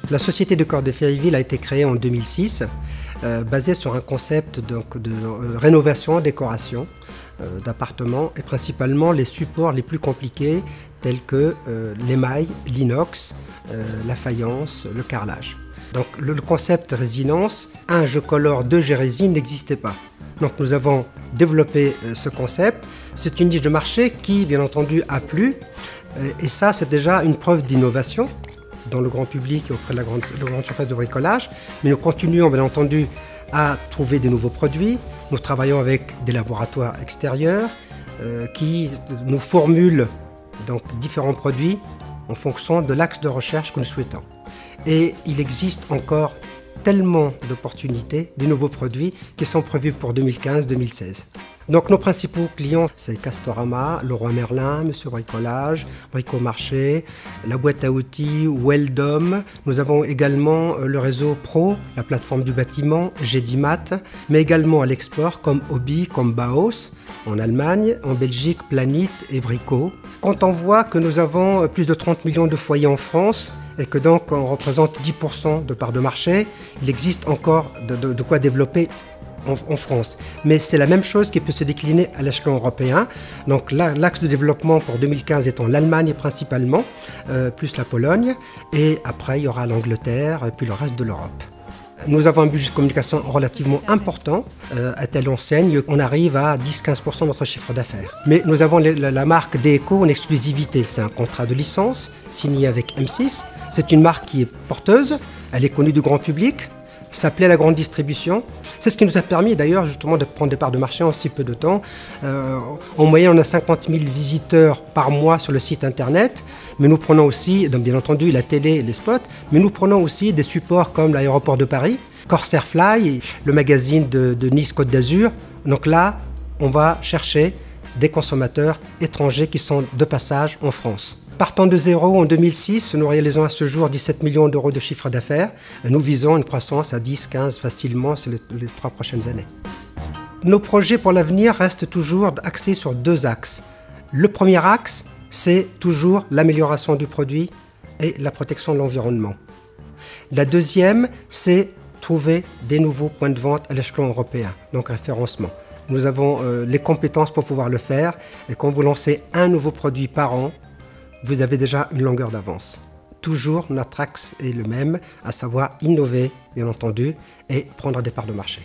La société de Corps de Ferryville a été créée en 2006, basée sur un concept donc, de rénovation, décoration d'appartements et principalement les supports les plus compliqués tels que l'émail, l'inox, la faïence, le carrelage. Donc le concept résinence, 1 je colore, 2 je résine n'existait pas. Donc nous avons développé ce concept. C'est une niche de marché qui bien entendu a plu et ça c'est déjà une preuve d'innovation dans le grand public et auprès de la grande surface de bricolage. Mais nous continuons bien entendu à trouver des nouveaux produits. Nous travaillons avec des laboratoires extérieurs qui nous formulent donc différents produits en fonction de l'axe de recherche que nous souhaitons. Et il existe encore tellement d'opportunités, de nouveaux produits qui sont prévus pour 2015-2016. Donc nos principaux clients, c'est Castorama, Leroy Merlin, Monsieur Bricolage, Bricomarché, la boîte à outils, Weldom. Nous avons également le réseau Pro, la plateforme du bâtiment, Gedimat, mais également à l'export comme Hobby, comme Baos, en Allemagne, en Belgique, Planit et Brico. Quand on voit que nous avons plus de 30 millions de foyers en France et que donc on représente 10% de part de marché, il existe encore de quoi développer en France. Mais c'est la même chose qui peut se décliner à l'échelon européen. Donc l'axe de développement pour 2015 étant l'Allemagne principalement, plus la Pologne, et après il y aura l'Angleterre et puis le reste de l'Europe. Nous avons un budget de communication relativement important, à telle enseigne qu'on arrive à 10-15% de notre chiffre d'affaires. Mais nous avons la marque Deco en exclusivité. C'est un contrat de licence signé avec M6. C'est une marque qui est porteuse, elle est connue du grand public, ça plaît à la grande distribution. C'est ce qui nous a permis d'ailleurs justement de prendre des parts de marché en si peu de temps. En moyenne, on a 50 000 visiteurs par mois sur le site internet. Mais nous prenons aussi, donc bien entendu, la télé et les spots, mais nous prenons aussi des supports comme l'aéroport de Paris, Corsair Fly, le magazine de Nice Côte d'Azur. Donc là, on va chercher des consommateurs étrangers qui sont de passage en France. Partant de zéro en 2006, nous réalisons à ce jour 17 millions d'euros de chiffre d'affaires. Nous visons une croissance à 10-15 facilement sur les 3 prochaines années. Nos projets pour l'avenir restent toujours axés sur 2 axes. Le premier axe, c'est toujours l'amélioration du produit et la protection de l'environnement. La deuxième, c'est trouver des nouveaux points de vente à l'échelon européen, donc référencement. Nous avons les compétences pour pouvoir le faire et quand vous lancez un nouveau produit par an, vous avez déjà une longueur d'avance. Toujours notre axe est le même, à savoir innover, bien entendu, et prendre des parts de marché.